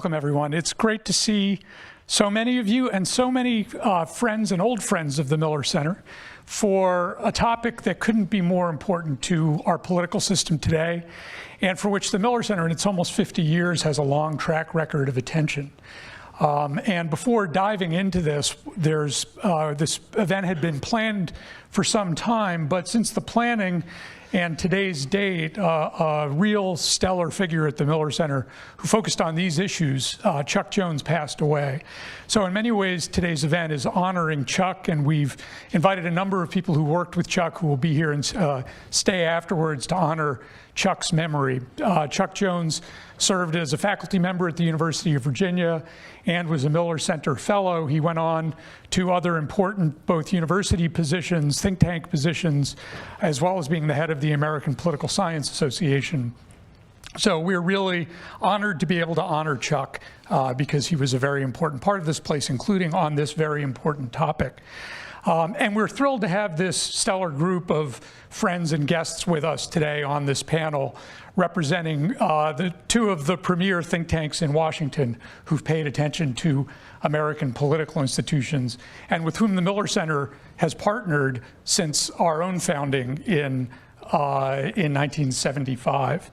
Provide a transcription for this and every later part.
Welcome, everyone. It's great to see so many of you and so many friends and old friends of the Miller Center for a topic that couldn't be more important to our political system today, and for which the Miller Center, in its almost 50 years, has a long track record of attention. And before diving into this, this event had been planned for some time, but since the planning and today's date, a real stellar figure at the Miller Center who focused on these issues, Chuck Jones, passed away. So in many ways, today's event is honoring Chuck, and we've invited a number of people who worked with Chuck who will be here and stay afterwards to honor Chuck's memory. Chuck Jones served as a faculty member at the University of Virginia and was a Miller Center Fellow. He went on to other important both university positions, think tank positions, as well as being the head of the American Political Science Association. So we're really honored to be able to honor Chuck because he was a very important part of this place, including on this very important topic. And we're thrilled to have this stellar group of friends and guests with us today on this panel, representing the two of the premier think tanks in Washington who've paid attention to American political institutions, and with whom the Miller Center has partnered since our own founding in 1975.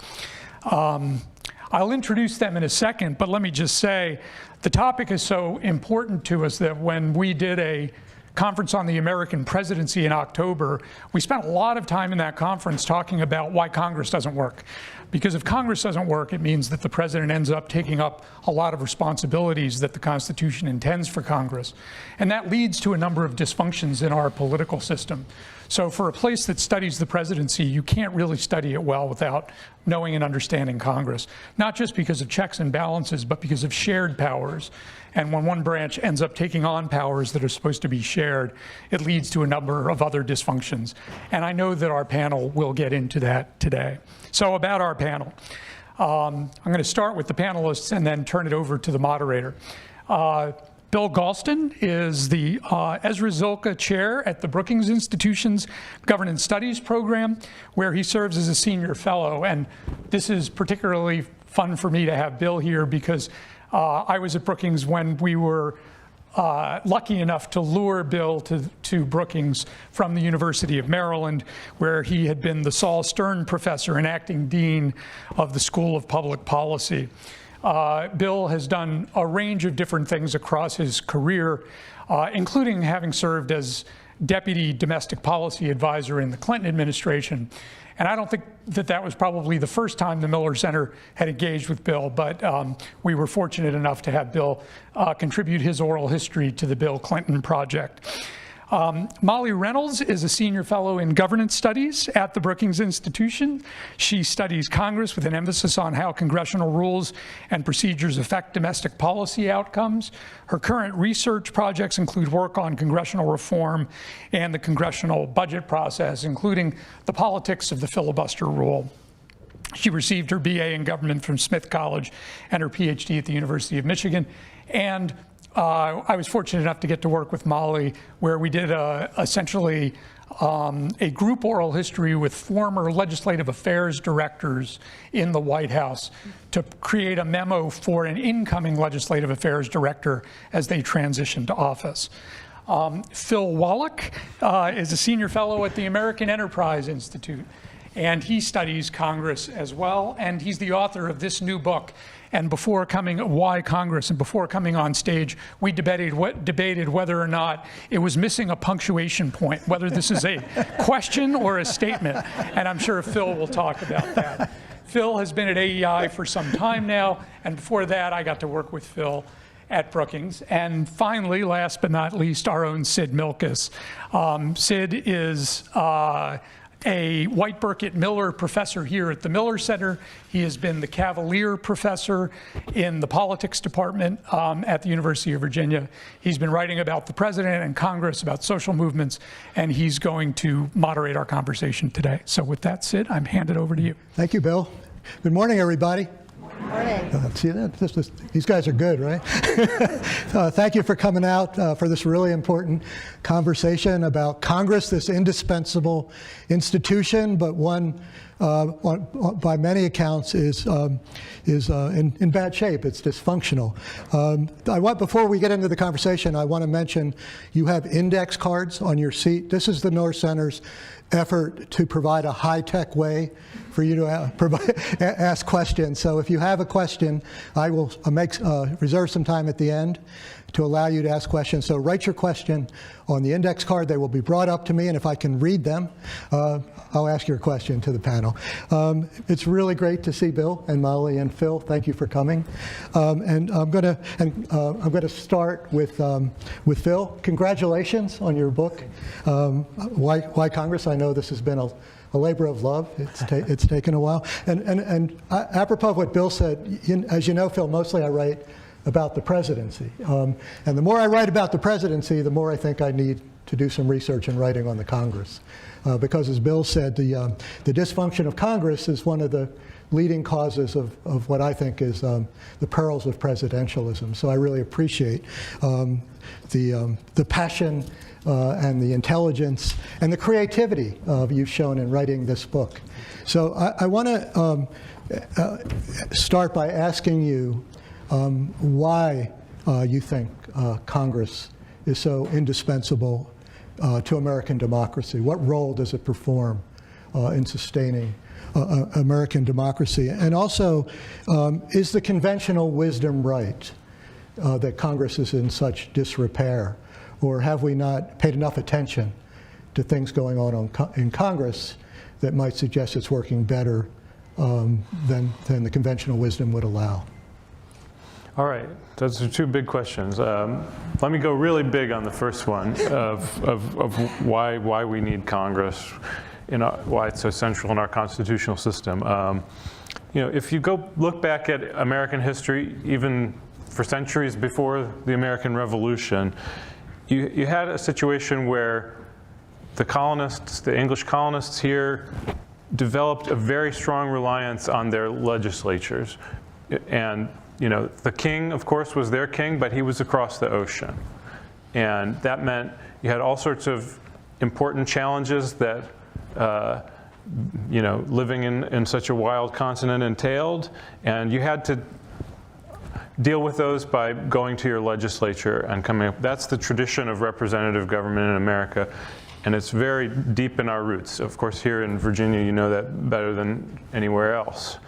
I'll introduce them in a second, but let me just say the topic is so important to us that when we did a conference on the American presidency in October, we spent a lot of time in that conference talking about why Congress doesn't work. Because if Congress doesn't work, it means that the president ends up taking up a lot of responsibilities that the Constitution intends for Congress. And that leads to a number of dysfunctions in our political system. So for a place that studies the presidency, you can't really study it well without knowing and understanding Congress, not just because of checks and balances, but because of shared powers. And when one branch ends up taking on powers that are supposed to be shared, it leads to a number of other dysfunctions. And I know that our panel will get into that today. So about our panel, I'm going to start with the panelists and then turn it over to the moderator. Bill Galston is the Ezra Zilka Chair at the Brookings Institution's Governance Studies Program, where he serves as a senior fellow. And this is particularly fun for me to have Bill here because I was at Brookings when we were lucky enough to lure Bill to Brookings from the University of Maryland, where he had been the Saul Stern Professor and acting Dean of the School of Public Policy. Bill has done a range of different things across his career, including having served as Deputy Domestic Policy Advisor in the Clinton administration. And I don't think that that was probably the first time the Miller Center had engaged with Bill, but we were fortunate enough to have Bill contribute his oral history to the Bill Clinton Project. Molly Reynolds is a senior fellow in governance studies at the Brookings Institution. She studies Congress with an emphasis on how congressional rules and procedures affect domestic policy outcomes. Her current research projects include work on congressional reform and the congressional budget process, including the politics of the filibuster rule. She received her BA in government from Smith College and her PhD at the University of Michigan. And I was fortunate enough to get to work with Molly, where we did essentially a group oral history with former legislative affairs directors in the White House to create a memo for an incoming legislative affairs director as they transition to office. Phil Wallach is a senior fellow at the American Enterprise Institute, and he studies Congress as well, and he's the author of this new book. And before coming, Why Congress, and before coming on stage, we debated whether or not it was missing a punctuation point, whether this is a question or a statement. And I'm sure Phil will talk about that. Phil has been at AEI for some time now, and before that, I got to work with Phil at Brookings. And finally, last but not least, our own Sid Milkis. Sid is a White Burkett Miller professor here at the Miller Center. He has been the Cavalier Professor in the Politics Department at the University of Virginia. He's been writing about the President and Congress, about social movements, and he's going to moderate our conversation today. So with that, Sid, I'm handed over to you. Thank you, Bill. Good morning, everybody. Good morning. See that? These guys are good, right? Thank you for coming out for this really important conversation about Congress, this indispensable institution, but one by many accounts, is in bad shape. It's dysfunctional. Before we get into the conversation, I want to mention you have index cards on your seat. This is the North Center's effort to provide a high-tech way for you to ask questions. So if you have a question, I will reserve some time at the end to allow you to ask questions. So write your question on the index card. They will be brought up to me, and if I can read them, I'll ask your question to the panel. It's really great to see Bill and Molly and Phil. Thank you for coming. And I'm going to start with Phil. Congratulations on your book, Why Congress. I know this has been a labor of love. It's taken a while. And apropos of what Bill said, as you know, Phil, mostly I write about the presidency. And the more I write about the presidency, the more I think I need to do some research and writing on the Congress. Because as Bill said, the dysfunction of Congress is one of the leading causes of what I think is the perils of presidentialism. So I really appreciate the passion and the intelligence and the creativity you've shown in writing this book. So I want to start by asking you why you think Congress is so indispensable to American democracy. What role does it perform in sustaining American democracy? And also, is the conventional wisdom right that Congress is in such disrepair? Or have we not paid enough attention to things going on in Congress that might suggest it's working better than the conventional wisdom would allow? All right, those are two big questions. Let me go really big on the first one of why we need Congress, why it's so central in our constitutional system. If you go look back at American history, even for centuries before the American Revolution, you had a situation where the colonists, the English colonists here, developed a very strong reliance on their legislatures. And the king, of course, was their king, but he was across the ocean. And that meant you had all sorts of important challenges that, living in such a wild continent entailed. And you had to deal with those by going to your legislature and coming up. That's the tradition of representative government in America. And it's very deep in our roots. Of course, here in Virginia, you know that better than anywhere else.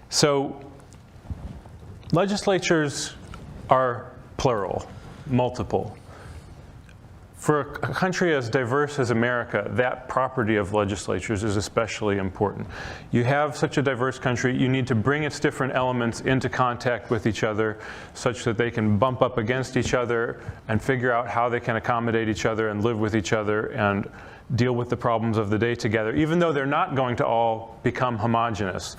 So legislatures are plural, multiple. For a country as diverse as America, that property of legislatures is especially important. You have such a diverse country, you need to bring its different elements into contact with each other such that they can bump up against each other and figure out how they can accommodate each other and live with each other and deal with the problems of the day together, even though they're not going to all become homogenous.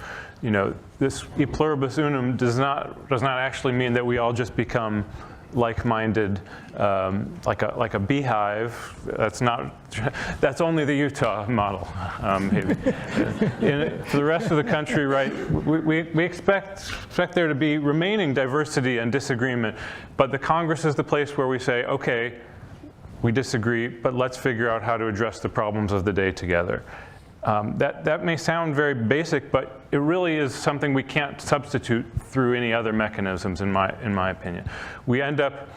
This e pluribus unum does not actually mean that we all just become like-minded, like a beehive. That's only the Utah model, maybe. For the rest of the country, right, we expect there to be remaining diversity and disagreement, but the Congress is the place where we say, okay, we disagree, but let's figure out how to address the problems of the day together. That may sound very basic, but it really is something we can't substitute through any other mechanisms, in my opinion. We end up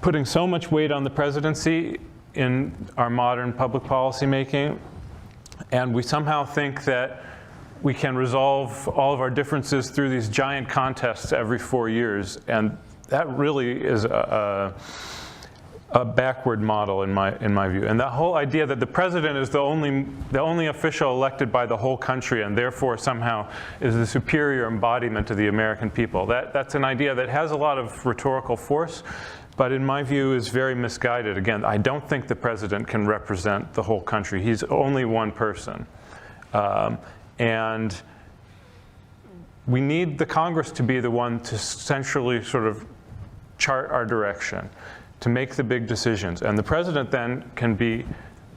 putting so much weight on the presidency in our modern public policy making, and we somehow think that we can resolve all of our differences through these giant contests every 4 years, and that really is a backward model in my view. And that whole idea that the president is the only official elected by the whole country and therefore somehow is the superior embodiment of the American people, that's an idea that has a lot of rhetorical force, but in my view is very misguided. Again, I don't think the president can represent the whole country. He's only one person. And we need the Congress to be the one to centrally sort of chart our direction, to make the big decisions. And the president then can be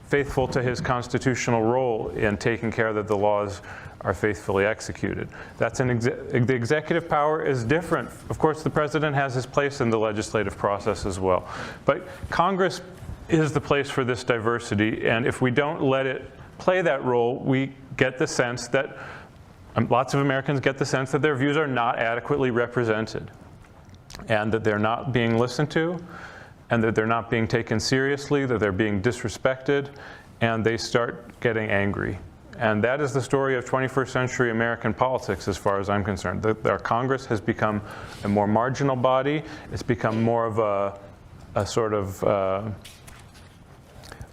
faithful to his constitutional role in taking care that the laws are faithfully executed. That's the executive power is different. Of course, the president has his place in the legislative process as well. But Congress is the place for this diversity, and if we don't let it play that role, we get the sense that lots of Americans get the sense that their views are not adequately represented, and that they're not being listened to, and that they're not being taken seriously, that they're being disrespected, and they start getting angry. And that is the story of 21st century American politics as far as I'm concerned. Our Congress has become a more marginal body. It's become more of a sort of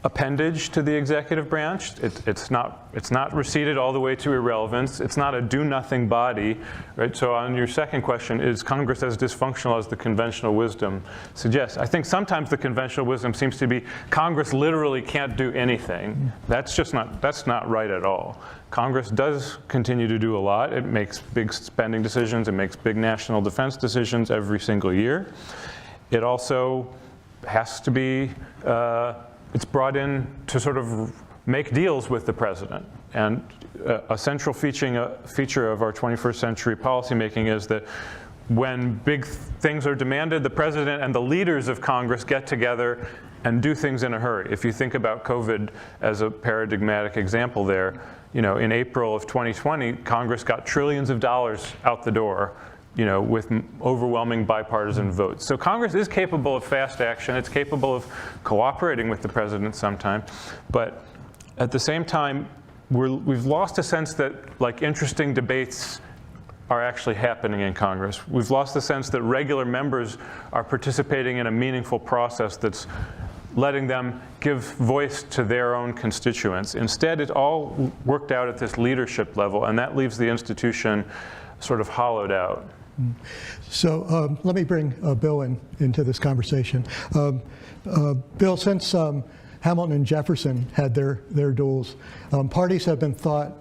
appendage to the executive branch. It's not receded all the way to irrelevance. It's not a do-nothing body, right? So on your second question, is Congress as dysfunctional as the conventional wisdom suggests? I think sometimes the conventional wisdom seems to be Congress literally can't do anything. That's not right at all. Congress does continue to do a lot. It makes big spending decisions. It makes big national defense decisions every single year. It also has to be it's brought in to sort of make deals with the president. And a central feature of our 21st century policymaking is that when big things are demanded, the president and the leaders of Congress get together and do things in a hurry. If you think about COVID as a paradigmatic example there, in April of 2020, Congress got trillions of dollars out the door, with overwhelming bipartisan votes. So Congress is capable of fast action. It's capable of cooperating with the president sometimes. But at the same time, we've lost a sense that interesting debates are actually happening in Congress. We've lost the sense that regular members are participating in a meaningful process that's letting them give voice to their own constituents. Instead, it's all worked out at this leadership level, and that leaves the institution sort of hollowed out. So let me bring Bill into this conversation. Bill, since Hamilton and Jefferson had their duels, parties have been thought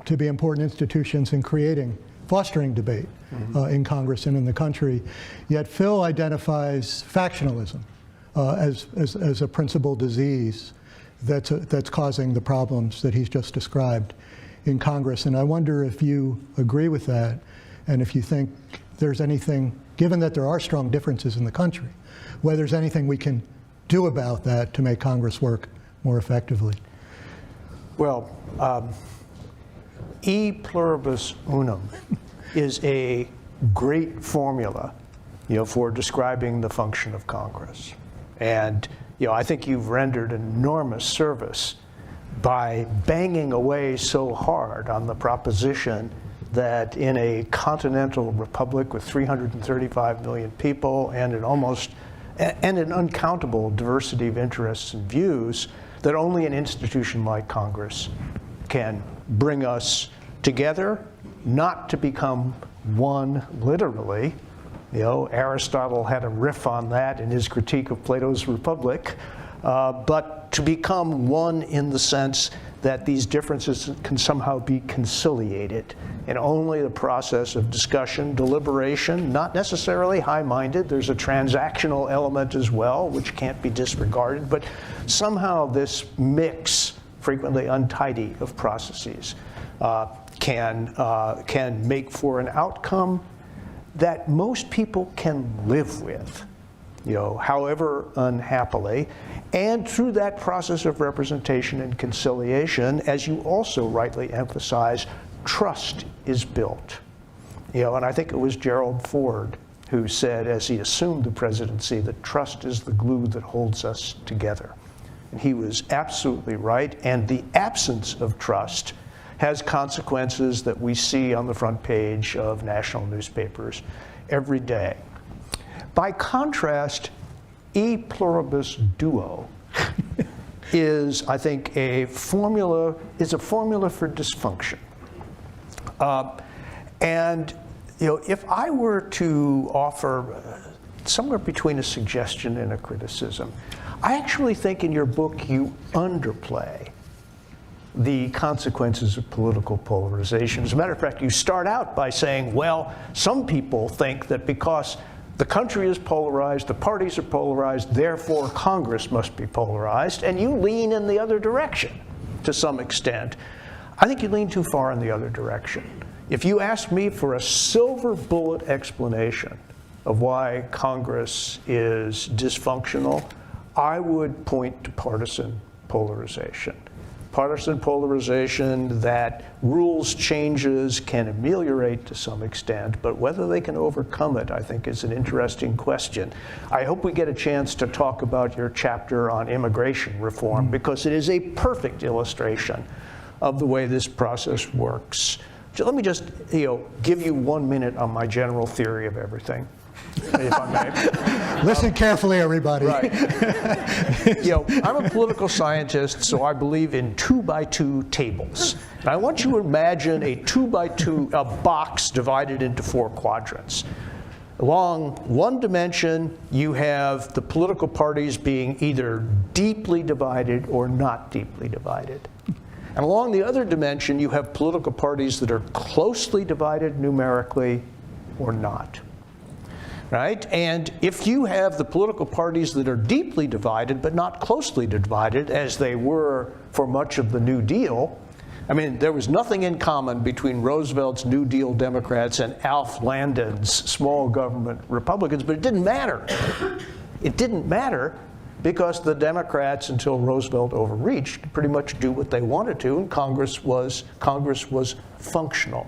to be important institutions in fostering debate in Congress and in the country. Yet Phil identifies factionalism as a principal disease that's causing the problems that he's just described in Congress. And I wonder if you agree with that, and if you think there's anything, given that there are strong differences in the country, whether there's anything we can do about that to make Congress work more effectively. Well, e pluribus unum is a great formula, for describing the function of Congress. And, I think you've rendered enormous service by banging away so hard on the proposition that in a continental republic with 335 million people and an uncountable diversity of interests and views, that only an institution like Congress can bring us together, not to become one literally. Aristotle had a riff on that in his critique of Plato's Republic, but to become one in the sense that these differences can somehow be conciliated. And only the process of discussion, deliberation, not necessarily high-minded, there's a transactional element as well, which can't be disregarded, but somehow this mix, frequently untidy, of processes can make for an outcome that most people can live with, however unhappily. And through that process of representation and conciliation, as you also rightly emphasize, trust is built. And I think it was Gerald Ford who said, as he assumed the presidency, that trust is the glue that holds us together. And he was absolutely right. And the absence of trust has consequences that we see on the front page of national newspapers every day. By contrast, e pluribus duo is, I think, a formula for dysfunction. And if I were to offer somewhere between a suggestion and a criticism, I actually think in your book you underplay the consequences of political polarization. As a matter of fact, you start out by saying, well, some people think that because the country is polarized, the parties are polarized, therefore Congress must be polarized, and you lean in the other direction to some extent. I think you lean too far in the other direction. If you ask me for a silver bullet explanation of why Congress is dysfunctional, I would point to partisan polarization. partisan polarization, that rules changes can ameliorate to some extent, but whether they can overcome it, I think, is an interesting question. I hope we get a chance to talk about your chapter on immigration reform, because it is a perfect illustration of the way this process works. So let me just give you 1 minute on my general theory of everything, if I may. Listen carefully, everybody. Right. I'm a political scientist, so I believe in 2x2 tables. And I want you to imagine a 2x2 box divided into 4 quadrants. Along one dimension, you have the political parties being either deeply divided or not deeply divided. And along the other dimension, you have political parties that are closely divided numerically or not. Right? And if you have the political parties that are deeply divided but not closely divided, as they were for much of the New Deal, I mean, there was nothing in common between Roosevelt's New Deal Democrats and Alf Landon's small government Republicans, but it didn't matter. It didn't matter because the Democrats, until Roosevelt overreached, could pretty much do what they wanted to, and Congress was functional.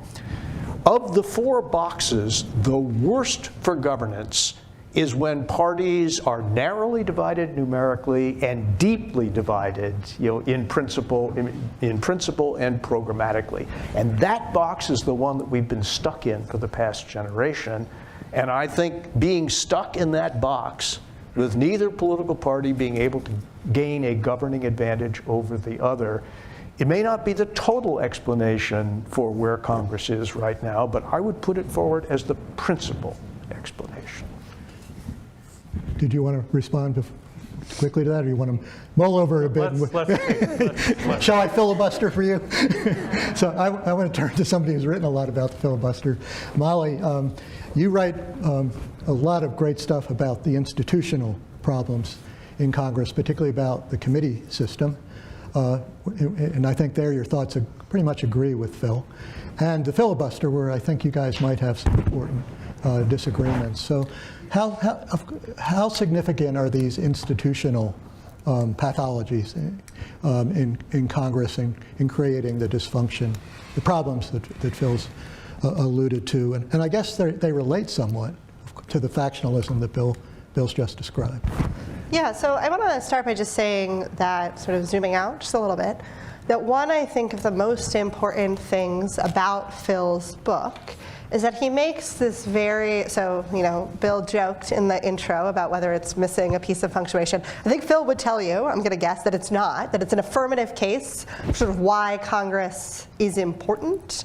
Of the 4 boxes, the worst for governance is when parties are narrowly divided numerically and deeply divided, in principle and programmatically. And that box is the one that we've been stuck in for the past generation. And I think being stuck in that box, with neither political party being able to gain a governing advantage over the other, it may not be the total explanation for where Congress is right now, but I would put it forward as the principal explanation. Did you want to respond quickly to that, or you want to mull over it a bit? Let's Shall I filibuster for you? So I want to turn to somebody who's written a lot about the filibuster. Molly, you write a lot of great stuff about the institutional problems in Congress, particularly about the committee system. And I think there your thoughts pretty much agree with Phil. And the filibuster, where I think you guys might have some important disagreements. So how significant are these institutional pathologies in Congress in creating the dysfunction, the problems that Phil's alluded to? And I guess they relate somewhat to the factionalism that Bill's just described. Yeah, so I want to start by just saying that, sort of zooming out just a little bit, that one, I think, of the most important things about Phil's book is that he makes this Bill joked in the intro about whether it's missing a piece of punctuation. I think Phil would tell you, I'm going to guess, that it's not, that it's an affirmative case for sort of why Congress is important.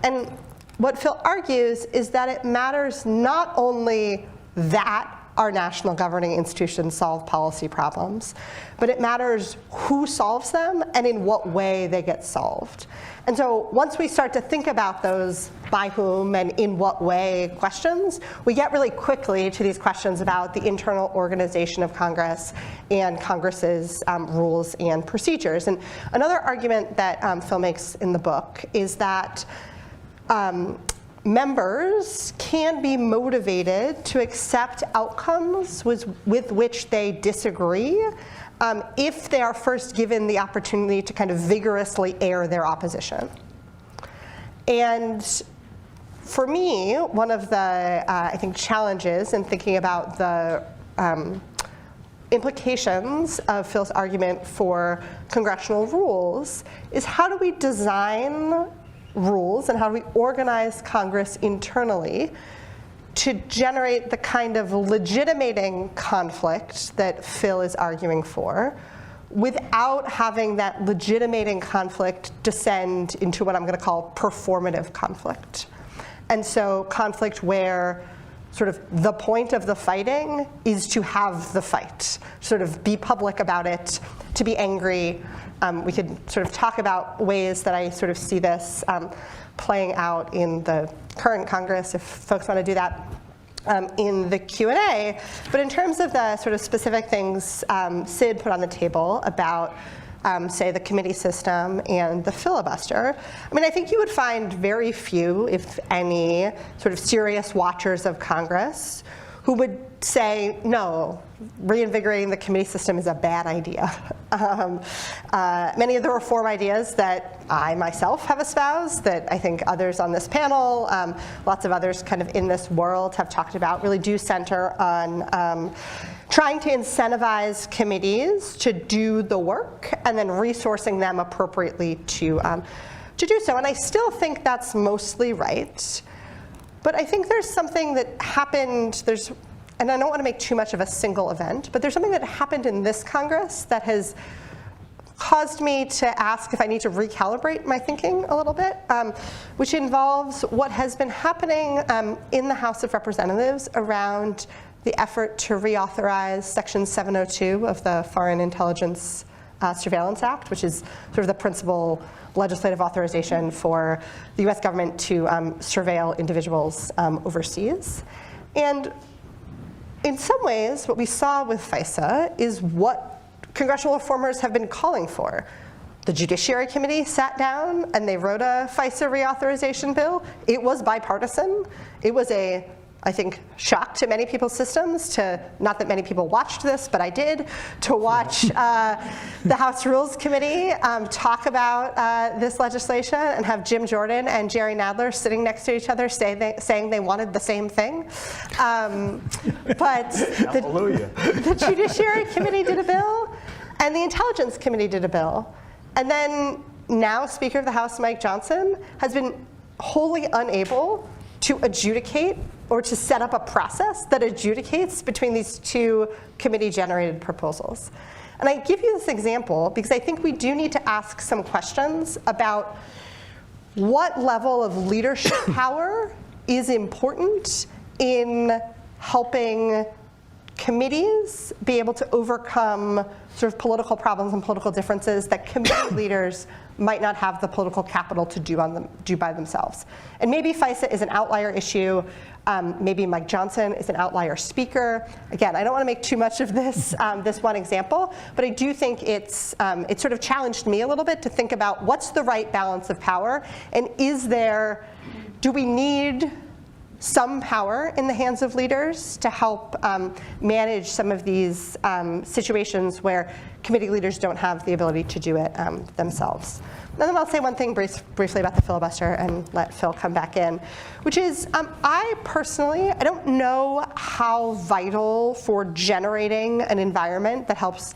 And what Phil argues is that it matters not only that our national governing institutions solve policy problems, but it matters who solves them and in what way they get solved. And so once we start to think about those by whom and in what way questions, we get really quickly to these questions about the internal organization of Congress and Congress's rules and procedures. And another argument that Phil makes in the book is that members can be motivated to accept outcomes with which they disagree if they are first given the opportunity to kind of vigorously air their opposition. And for me, one of the, I think, challenges in thinking about the implications of Phil's argument for congressional rules is how do we design rules and how do we organize Congress internally to generate the kind of legitimating conflict that Phil is arguing for without having that legitimating conflict descend into what I'm going to call performative conflict. And so conflict where sort of the point of the fighting is to have the fight, sort of be public about it, to be angry. We could sort of talk about ways that I sort of see this playing out in the current Congress, if folks want to do that in the Q&A. But in terms of the sort of specific things Sid put on the table about, say, the committee system and the filibuster, I mean, I think you would find very few, if any, sort of serious watchers of Congress who would say, no, reinvigorating the committee system is a bad idea. Many of the reform ideas that I myself have espoused, that I think others on this panel, lots of others kind of in this world have talked about, really do center on trying to incentivize committees to do the work and then resourcing them appropriately to do so. And I still think that's mostly right. But I think there's something that happened, and I don't want to make too much of a single event, but there's something that happened in this Congress that has caused me to ask if I need to recalibrate my thinking a little bit, which involves what has been happening in the House of Representatives around the effort to reauthorize Section 702 of the Foreign Intelligence Surveillance Act, which is sort of the principal legislative authorization for the US government to surveil individuals overseas. And in some ways, what we saw with FISA is what congressional reformers have been calling for. The Judiciary Committee sat down and they wrote a FISA reauthorization bill. It was bipartisan. It was a, I think, shock to many people's systems, not that many people watched this, but I did, to watch the House Rules Committee talk about this legislation and have Jim Jordan and Jerry Nadler sitting next to each other saying they wanted the same thing. But the Judiciary Committee did a bill, and the Intelligence Committee did a bill. And then now Speaker of the House Mike Johnson has been wholly unable to adjudicate or to set up a process that adjudicates between these two committee-generated proposals. And I give you this example because I think we do need to ask some questions about what level of leadership power is important in helping committees be able to overcome sort of political problems and political differences that committee leaders might not have the political capital to do by themselves. And maybe FISA is an outlier issue. Maybe Mike Johnson is an outlier speaker. Again, I don't want to make too much of this this one example, but I do think it sort of challenged me a little bit to think about what's the right balance of power, and do we need some power in the hands of leaders to help manage some of these situations where committee leaders don't have the ability to do it themselves. And then I'll say one thing briefly about the filibuster and let Phil come back in, which is I don't know how vital for generating an environment that helps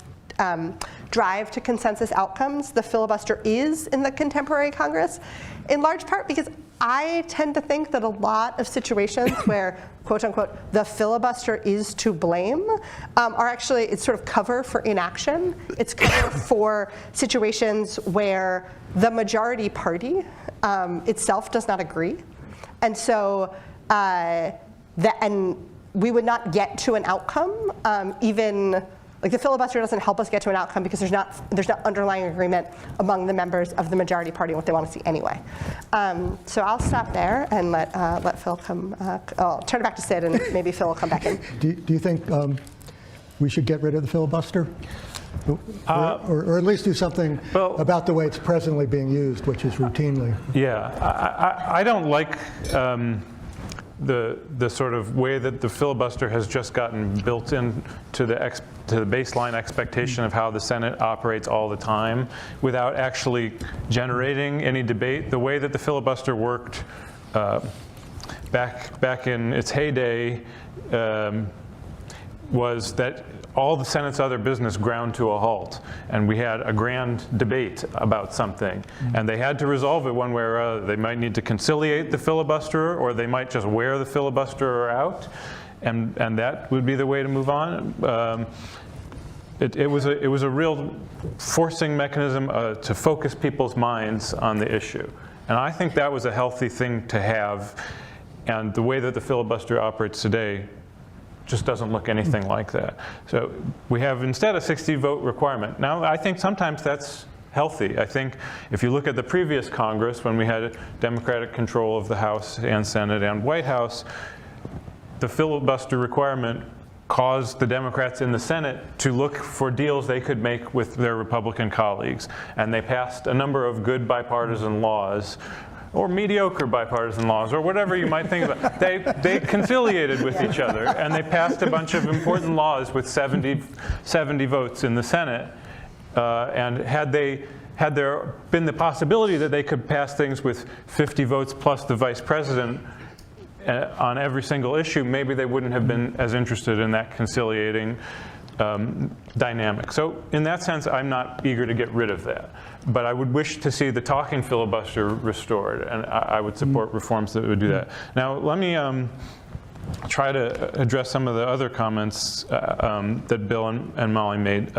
drive to consensus outcomes the filibuster is in the contemporary Congress, in large part because I tend to think that a lot of situations where, quote unquote, the filibuster is to blame are actually, it's sort of cover for inaction. It's cover for situations where the majority party itself does not agree. And so, and we would not get to an outcome like the filibuster doesn't help us get to an outcome because there's not underlying agreement among the members of the majority party on what they want to see anyway. So I'll stop there and let Phil come. I'll turn it back to Sid, and maybe Phil will come back in. Do you think we should get rid of the filibuster? Or at least do something about the way it's presently being used, which is routinely. Yeah, I don't like the sort of way that the filibuster has just gotten built into the baseline expectation of how the Senate operates all the time without actually generating any debate. The way that the filibuster worked back in its heyday was that all the Senate's other business ground to a halt, and we had a grand debate about something, and they had to resolve it one way or other. They might need to conciliate the filibusterer, or they might just wear the filibusterer out, and that would be the way to move on. It was a real forcing mechanism to focus people's minds on the issue, and I think that was a healthy thing to have. And the way that the filibuster operates today just doesn't look anything like that. So we have instead a 60-vote requirement. Now, I think sometimes that's healthy. I think if you look at the previous Congress, when we had Democratic control of the House and Senate and White House, the filibuster requirement caused the Democrats in the Senate to look for deals they could make with their Republican colleagues. And they passed a number of good bipartisan laws or mediocre bipartisan laws, or whatever you might think about. They conciliated with each other, and they passed a bunch of important laws with 70 votes in the Senate. And had there been the possibility that they could pass things with 50 votes plus the vice president on every single issue, maybe they wouldn't have been as interested in that conciliating dynamic. So in that sense, I'm not eager to get rid of that. But I would wish to see the talking filibuster restored, and I would support reforms that would do that. Now, let me try to address some of the other comments that Bill and Molly made.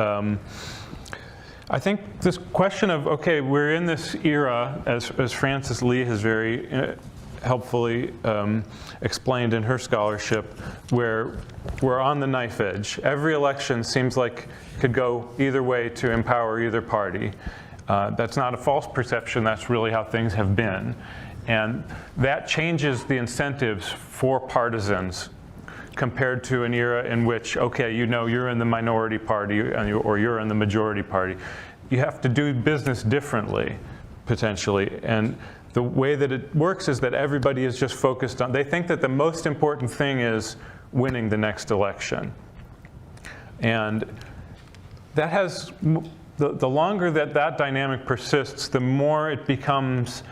I think this question of, okay, we're in this era, as Frances Lee has very helpfully explained in her scholarship, where we're on the knife edge. Every election seems like could go either way to empower either party. That's not a false perception, that's really how things have been. And that changes the incentives for partisans compared to an era in which, okay, you know you're in the minority party or you're in the majority party. You have to do business differently, potentially. And the way that it works is that everybody is just focused on, they think that the most important thing is winning the next election. And that has, the longer that dynamic persists, the more it becomes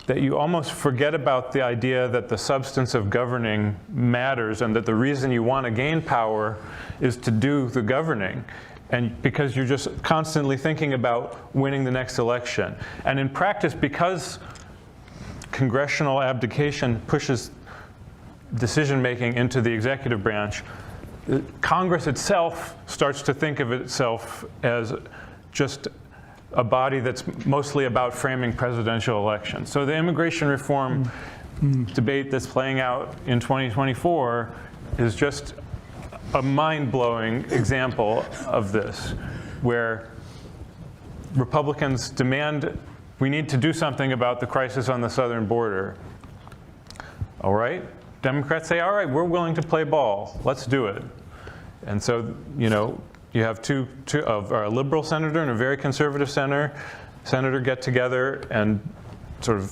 that you almost forget about the idea that the substance of governing matters and that the reason you want to gain power is to do the governing. And because you're just constantly thinking about winning the next election. And in practice, because congressional abdication pushes decision-making into the executive branch, Congress itself starts to think of itself as just a body that's mostly about framing presidential elections. So the immigration reform debate that's playing out in 2024 is just a mind-blowing example of this, where Republicans demand we need to do something about the crisis on the southern border. All right, Democrats say, all right, we're willing to play ball, let's do it. And so, you know, you have a liberal senator and a very conservative senator get together and sort of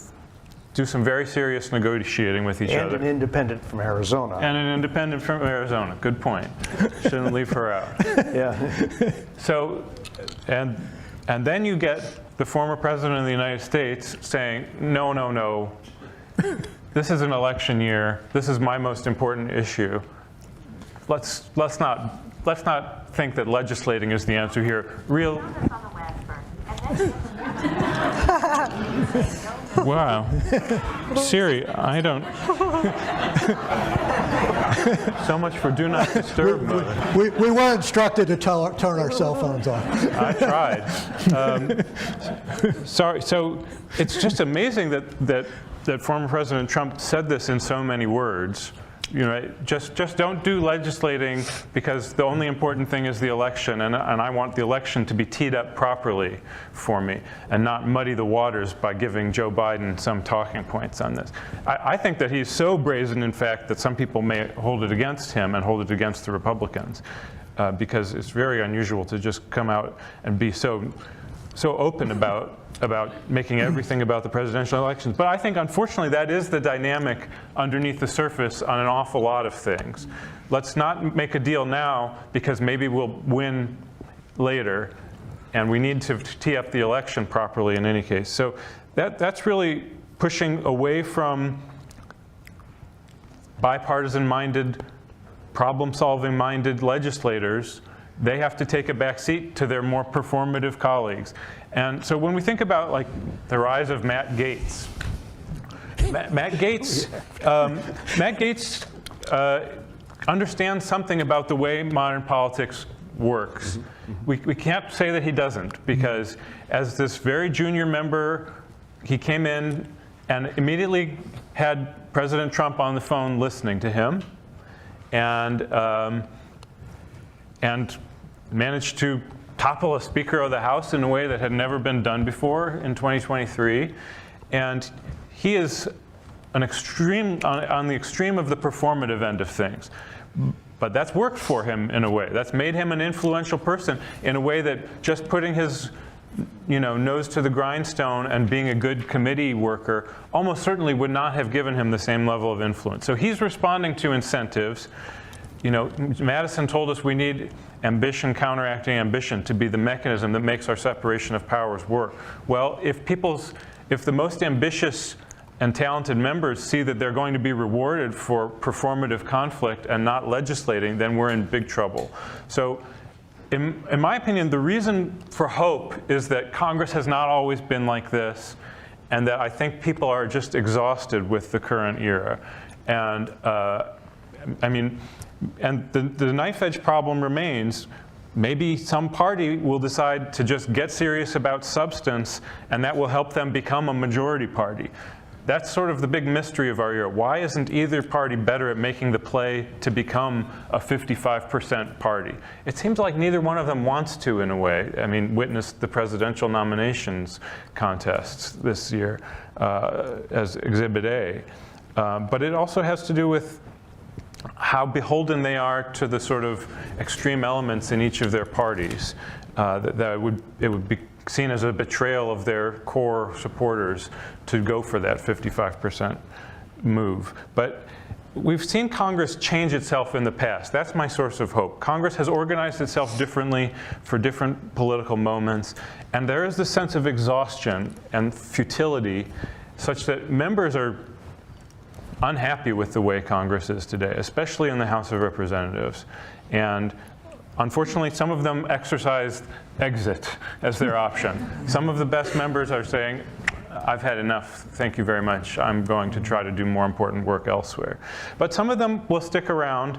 do some very serious negotiating with each other. And an independent from Arizona. And an independent from Arizona, good point. Shouldn't leave her out. Yeah. So, and then you get the former president of the United States saying, no, no, no, this is an election year, this is my most important issue. Let's not think that legislating is the answer here. Wow. Siri, I don't. So much for do not disturb mode. We were instructed to turn our cell phones off. I tried. Sorry. So it's just amazing that former President Trump said this in so many words. You know, just don't do legislating because the only important thing is the election, and I want the election to be teed up properly for me and not muddy the waters by giving Joe Biden some talking points on this. I think that he's so brazen, in fact, that some people may hold it against him and hold it against the Republicans because it's very unusual to just come out and be so open about making everything about the presidential elections. But I think, unfortunately, that is the dynamic underneath the surface on an awful lot of things. Let's not make a deal now because maybe we'll win later, and we need to tee up the election properly in any case. So that's really pushing away from bipartisan-minded, problem-solving-minded legislators. They have to take a back seat to their more performative colleagues. And so when we think about like the rise of Matt Gaetz, Matt Gaetz understands something about the way modern politics works. We can't say that he doesn't, because as this very junior member, he came in and immediately had President Trump on the phone listening to him, and managed to topple a Speaker of the House in a way that had never been done before in 2023. And he is an extreme, on the extreme of the performative end of things. But that's worked for him in a way. That's made him an influential person in a way that just putting his nose to the grindstone and being a good committee worker almost certainly would not have given him the same level of influence. So he's responding to incentives. Madison told us we need ambition counteracting ambition to be the mechanism that makes our separation of powers work. Well, if the most ambitious and talented members see that they're going to be rewarded for performative conflict and not legislating, then we're in big trouble. So in my opinion, the reason for hope is that Congress has not always been like this, and that I think people are just exhausted with the current era. And the knife edge problem remains. Maybe some party will decide to just get serious about substance, and that will help them become a majority party. That's sort of the big mystery of our era. Why isn't either party better at making the play to become a 55% party? It seems like neither one of them wants to, in a way. Witness the presidential nominations contests this year as Exhibit A. But it also has to do with how beholden they are to the sort of extreme elements in each of their parties. It would be seen as a betrayal of their core supporters to go for that 55% move. But we've seen Congress change itself in the past. That's my source of hope. Congress has organized itself differently for different political moments, and there is this sense of exhaustion and futility such that members are unhappy with the way Congress is today, especially in the House of Representatives. And unfortunately, some of them exercise exit as their option. Some of the best members are saying, I've had enough, thank you very much. I'm going to try to do more important work elsewhere. But some of them will stick around,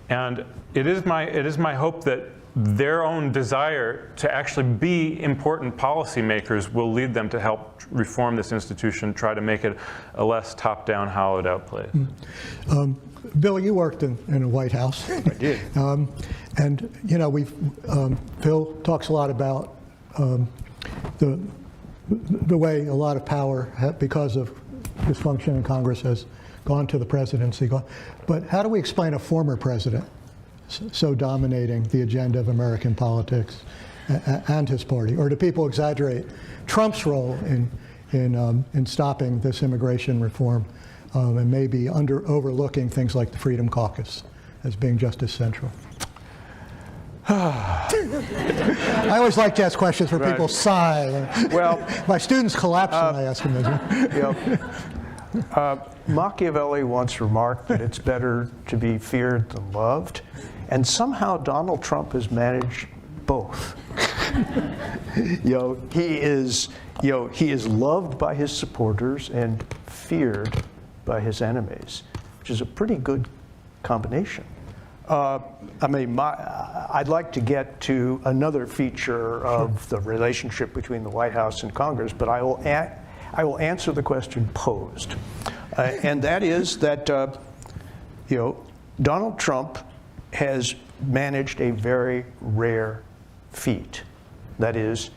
and it is my hope that their own desire to actually be important policymakers will lead them to help reform this institution, try to make it a less top-down, hollowed-out place. Bill, you worked in the White House. I did. And Phil talks a lot about the way a lot of power, because of dysfunction in Congress, has gone to the presidency. But how do we explain a former president so dominating the agenda of American politics and his party? Or do people exaggerate Trump's role in stopping this immigration reform and maybe overlooking things like the Freedom Caucus as being just as central? I always like to ask questions where people sigh. Well, my students collapse when I ask them this. Machiavelli once remarked that it's better to be feared than loved, and somehow Donald Trump has managed both. He is loved by his supporters and feared by his enemies, which is a pretty good combination. I'd like to get to another feature of the relationship between the White House and Congress, but I will answer the question posed, and that is that Donald Trump has managed a very rare feat, that is,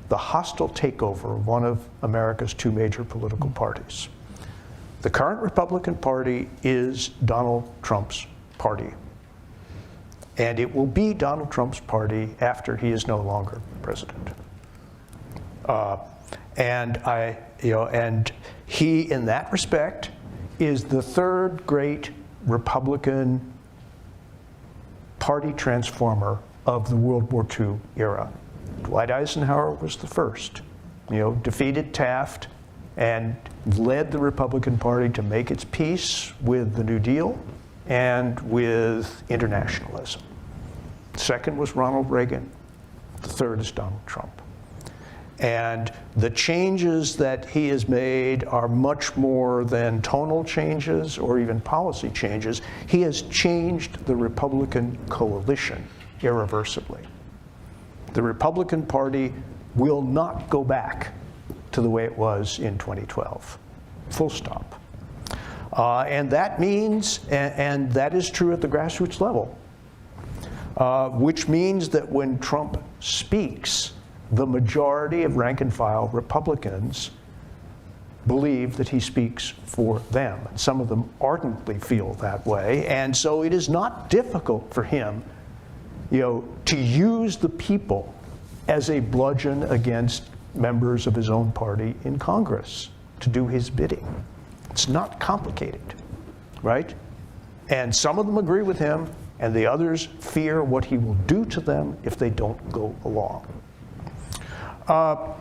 the hostile takeover of one of America's two major political parties. The current Republican Party is Donald Trump's party. And it will be Donald Trump's party after he is no longer president. And he, in that respect, is the third great Republican party transformer of the World War II era. Dwight Eisenhower was the first. Defeated Taft and led the Republican Party to make its peace with the New Deal and with internationalism. Second was Ronald Reagan. The third is Donald Trump. And the changes that he has made are much more than tonal changes or even policy changes. He has changed the Republican coalition irreversibly. The Republican Party will not go back to the way it was in 2012. Full stop. And that means, and that is true at the grassroots level, which means that when Trump speaks, the majority of rank and file Republicans believe that he speaks for them. Some of them ardently feel that way, and so it is not difficult for him, to use the people as a bludgeon against members of his own party in Congress to do his bidding. It's not complicated, right? And some of them agree with him, and the others fear what he will do to them if they don't go along. But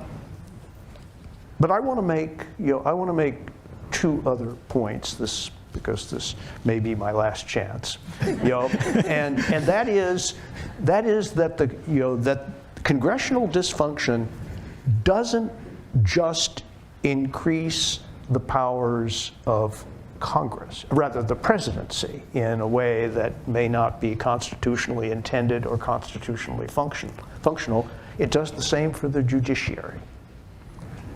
I want to make, two other points. Because this may be my last chance, and that is that that congressional dysfunction doesn't just increase the powers of Congress, rather the presidency, in a way that may not be constitutionally intended or constitutionally functional. It does the same for the judiciary,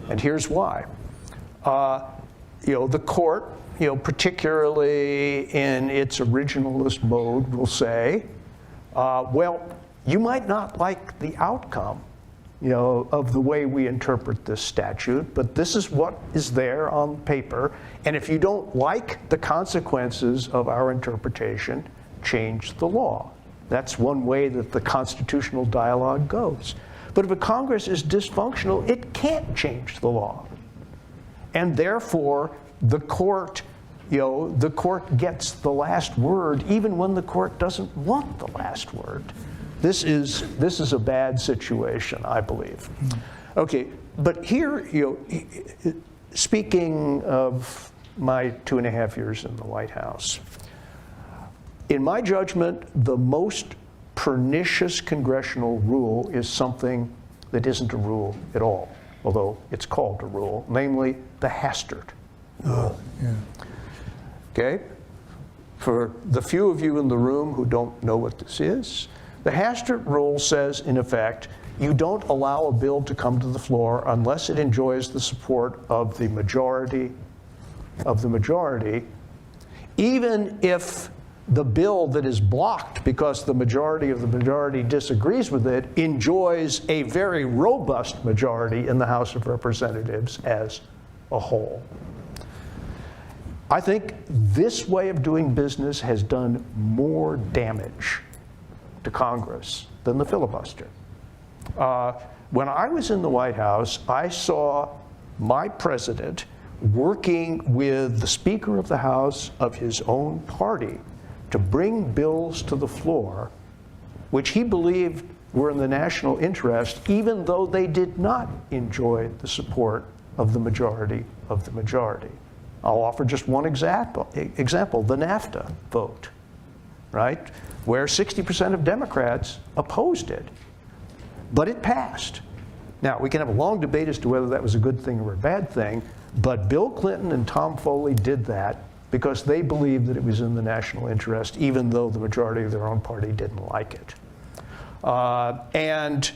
and here's why. The court, particularly in its originalist mode, will say, well, you might not like the outcome, of the way we interpret this statute, but this is what is there on paper, and if you don't like the consequences of our interpretation, change the law. That's one way that the constitutional dialogue goes. But if a Congress is dysfunctional, it can't change the law. And therefore, the court gets the last word, even when the court doesn't want the last word. This is a bad situation, I believe. Okay, but here, speaking of my 2.5 years in the White House, in my judgment, the most pernicious congressional rule is something that isn't a rule at all, although it's called a rule, namely the Hastert rule. Okay? For the few of you in the room who don't know what this is, the Hastert rule says, in effect, you don't allow a bill to come to the floor unless it enjoys the support of the majority, even if the bill that is blocked because the majority of the majority disagrees with it enjoys a very robust majority in the House of Representatives as a whole. I think this way of doing business has done more damage to Congress than the filibuster. When I was in the White House, I saw my president working with the Speaker of the House of his own party to bring bills to the floor which he believed were in the national interest, even though they did not enjoy the support of the majority of the majority. I'll offer just one example, the NAFTA vote, right? Where 60% of Democrats opposed it, but it passed. Now, we can have a long debate as to whether that was a good thing or a bad thing, but Bill Clinton and Tom Foley did that because they believed that it was in the national interest, even though the majority of their own party didn't like it. And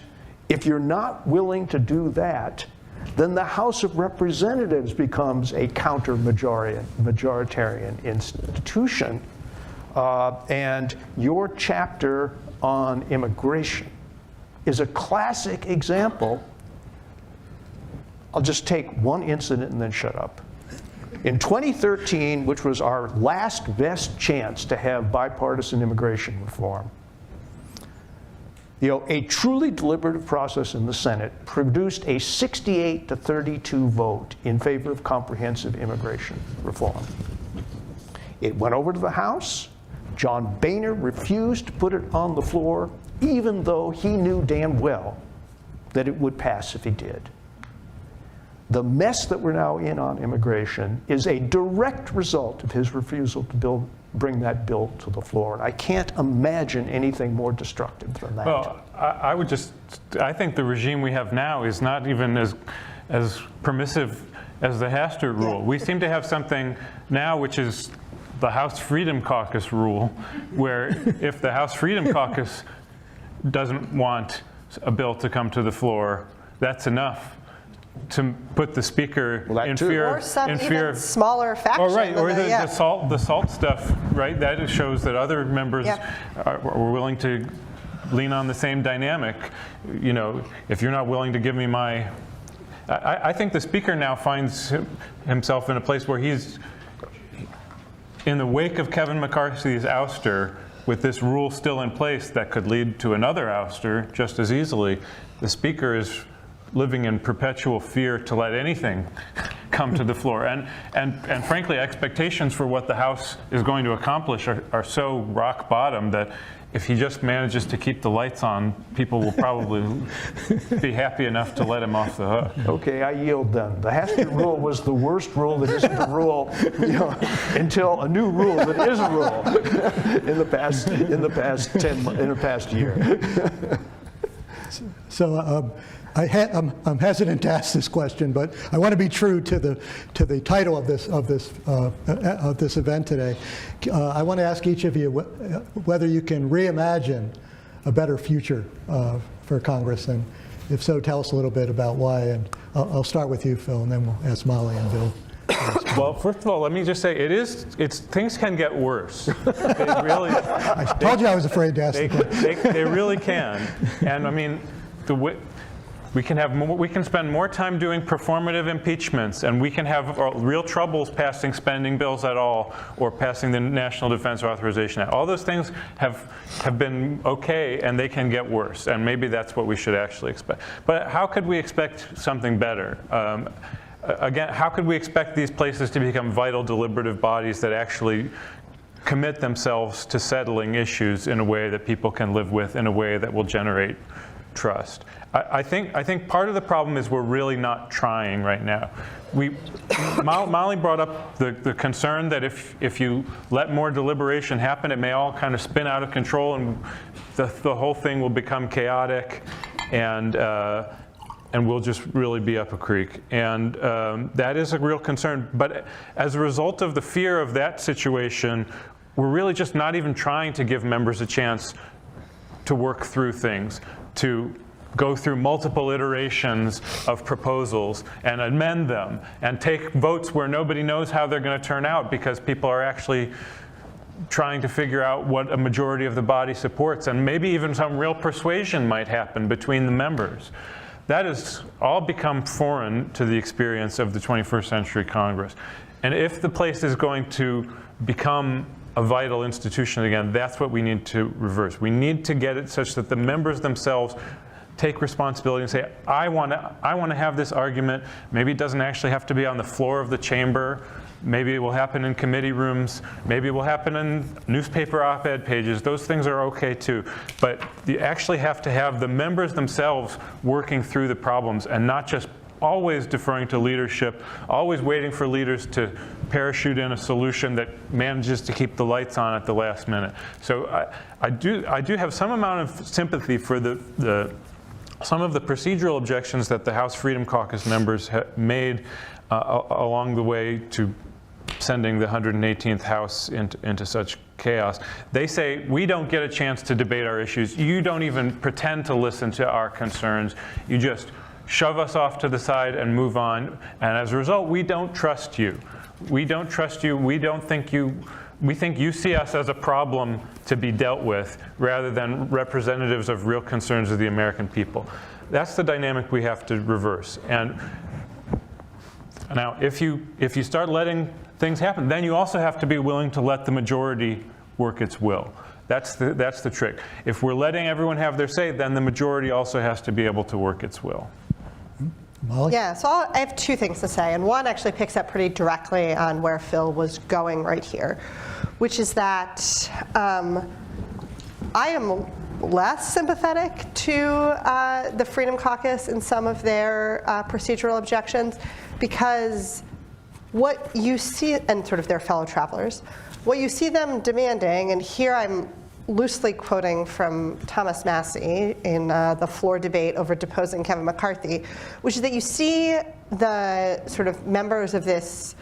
if you're not willing to do that, then the House of Representatives becomes a counter-majoritarian institution. And your chapter on immigration is a classic example. I'll just take one incident and then shut up. In 2013, which was our last best chance to have bipartisan immigration reform, a truly deliberative process in the Senate produced a 68-32 vote in favor of comprehensive immigration reform. It went over to the House. John Boehner refused to put it on the floor, even though he knew damn well that it would pass if he did. The mess that we're now in on immigration is a direct result of his refusal to bring that bill to the floor. And I can't imagine anything more destructive than that. Well, I think the regime we have now is not even as permissive as the Hastert rule. We seem to have something now which is the House Freedom Caucus rule, where if the House Freedom Caucus doesn't want a bill to come to the floor, that's enough to put the speaker in fear. Or some even smaller faction. Oh, right, or the SALT stuff, right? That shows that other members are willing to lean on the same dynamic. If you're not willing to give me my... I think the speaker now finds himself in a place where he's, in the wake of Kevin McCarthy's ouster, with this rule still in place that could lead to another ouster just as easily, the Speaker is living in perpetual fear to let anything come to the floor. And frankly, expectations for what the House is going to accomplish are so rock bottom that if he just manages to keep the lights on, people will probably be happy enough to let him off the hook. Okay, I yield then. The Hastert rule was the worst rule that isn't a rule, until a new rule that is a rule in the past year. So I'm hesitant to ask this question, but I want to be true to the title of this event today. I want to ask each of you whether you can reimagine a better future for Congress, and if so, tell us a little bit about why. And I'll start with you, Phil, and then we'll ask Molly and Bill. Well, first of all, let me just say things can get worse. They really. I told you I was afraid to ask the question. They really can, and I mean, we can spend more time doing performative impeachments, and we can have real troubles passing spending bills at all, or passing the National Defense Authorization Act. All those things have been okay, and they can get worse, and maybe that's what we should actually expect. But how could we expect something better? Again, how could we expect these places to become vital deliberative bodies that actually commit themselves to settling issues in a way that people can live with, in a way that will generate trust? I think part of the problem is we're really not trying right now. Molly brought up the concern that if you let more deliberation happen, it may all kind of spin out of control, and the whole thing will become chaotic, and we'll just really be up a creek. And that is a real concern. But as a result of the fear of that situation, we're really just not even trying to give members a chance to work through things, to go through multiple iterations of proposals and amend them and take votes where nobody knows how they're going to turn out because people are actually trying to figure out what a majority of the body supports, and maybe even some real persuasion might happen between the members. That has all become foreign to the experience of the 21st century Congress. And if the place is going to become a vital institution again, that's what we need to reverse. We need to get it such that the members themselves take responsibility and say, I want to have this argument. Maybe it doesn't actually have to be on the floor of the chamber. Maybe it will happen in committee rooms. Maybe it will happen in newspaper op-ed pages. Those things are okay too. But you actually have to have the members themselves working through the problems, and not just always deferring to leadership, always waiting for leaders to parachute in a solution that manages to keep the lights on at the last minute. So I do have some amount of sympathy for some of the procedural objections that the House Freedom Caucus members made along the way to sending the 118th House into such chaos. They say, we don't get a chance to debate our issues. You don't even pretend to listen to our concerns. You just shove us off to the side and move on. And as a result, we don't trust you. We don't trust you. We think you see us as a problem to be dealt with rather than representatives of real concerns of the American people. That's the dynamic we have to reverse. And now, if you start letting things happen, then you also have to be willing to let the majority work its will. That's the trick. If we're letting everyone have their say, then the majority also has to be able to work its will. Molly? Yeah, so I have two things to say, and one actually picks up pretty directly on where Phil was going right here, which is that I am less sympathetic to the Freedom Caucus in some of their procedural objections, because what you see, and sort of their fellow travelers, what you see them demanding, and here I'm loosely quoting from Thomas Massey in the floor debate over deposing Kevin McCarthy, which is that you see the sort of members of this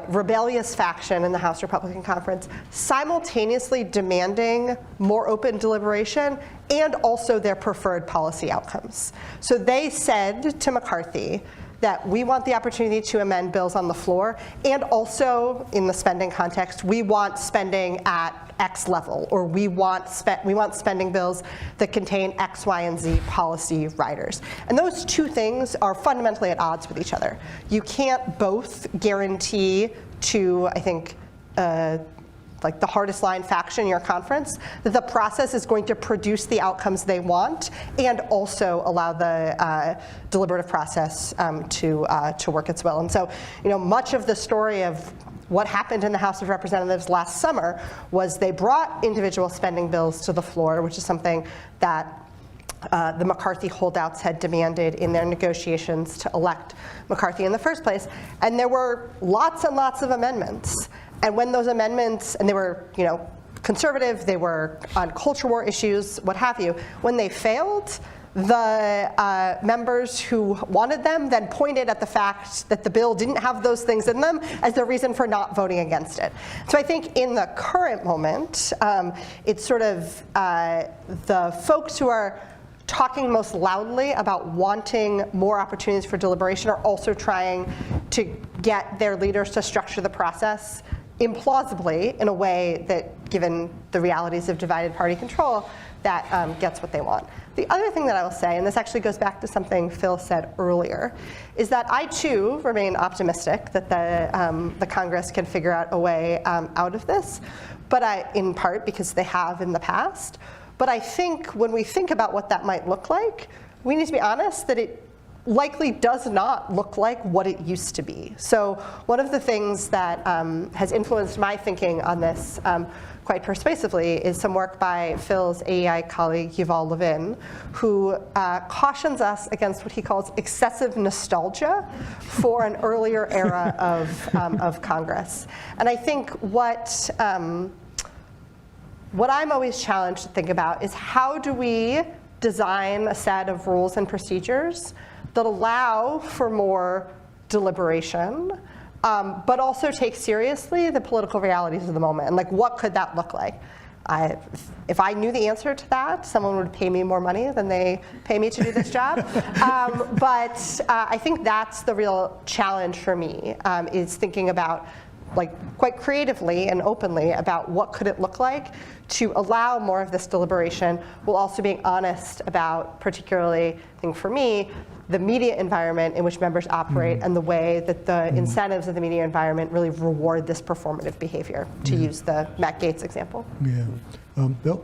rebellious faction in the House Republican Conference simultaneously demanding more open deliberation and also their preferred policy outcomes. So they said to McCarthy that we want the opportunity to amend bills on the floor, and also in the spending context, we want spending at X level, or we want spending bills that contain X, Y, and Z policy riders. And those two things are fundamentally at odds with each other. You can't both guarantee to, I think, like the hardest line faction in your conference, that the process is going to produce the outcomes they want and also allow the deliberative process to work its will. And so, much of the story of what happened in the House of Representatives last summer was they brought individual spending bills to the floor, which is something that the McCarthy holdouts had demanded in their negotiations to elect McCarthy in the first place. And there were lots and lots of amendments. And when those amendments, and they were, conservative, they were on culture war issues, what have you, when they failed, the members who wanted them then pointed at the fact that the bill didn't have those things in them as the reason for not voting against it. So I think in the current moment, it's sort of the folks who are talking most loudly about wanting more opportunities for deliberation are also trying to get their leaders to structure the process implausibly in a way that, given the realities of divided party control, that gets what they want. The other thing that I will say, and this actually goes back to something Phil said earlier, is that I too remain optimistic that the Congress can figure out a way out of this, but in part because they have in the past. But I think when we think about what that might look like, we need to be honest that it likely does not look like what it used to be. So one of the things that has influenced my thinking on this quite persuasively is some work by Phil's AEI colleague Yuval Levin, who cautions us against what he calls excessive nostalgia for an earlier era of Congress. And I think what I'm always challenged to think about is how do we design a set of rules and procedures that allow for more deliberation, but also take seriously the political realities of the moment. And what could that look like? If I knew the answer to that, someone would pay me more money than they pay me to do this job. But I think that's the real challenge for me, is thinking about quite creatively and openly about what could it look like to allow more of this deliberation, while also being honest about, particularly, I think for me, the media environment in which members operate and the way that the incentives of the media environment really reward this performative behavior, to use the Matt Gaetz example. Yeah. Bill?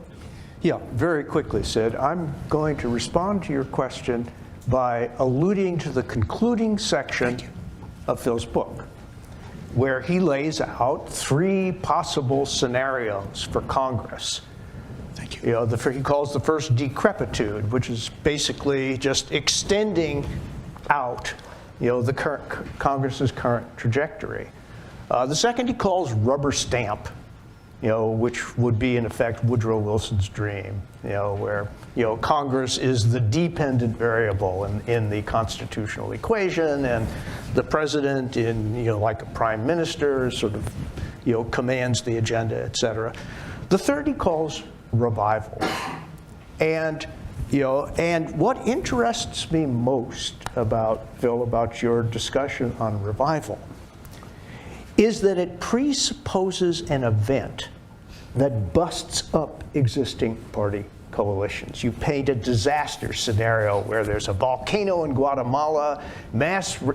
Yeah, very quickly, Sid. I'm going to respond to your question by alluding to the concluding section of Phil's book, where he lays out 3 possible scenarios for Congress. Thank you. He calls the first decrepitude, which is basically just extending out, the current Congress's current trajectory. The second he calls rubber stamp, which would be in effect Woodrow Wilson's dream, where Congress is the dependent variable in the constitutional equation, and the president, like a prime minister, sort of commands the agenda, et cetera. The third he calls revival, and what interests me most about, Phil, about your discussion on revival is that it presupposes an event that busts up existing party coalitions. You paint a disaster scenario where there's a volcano in Guatemala,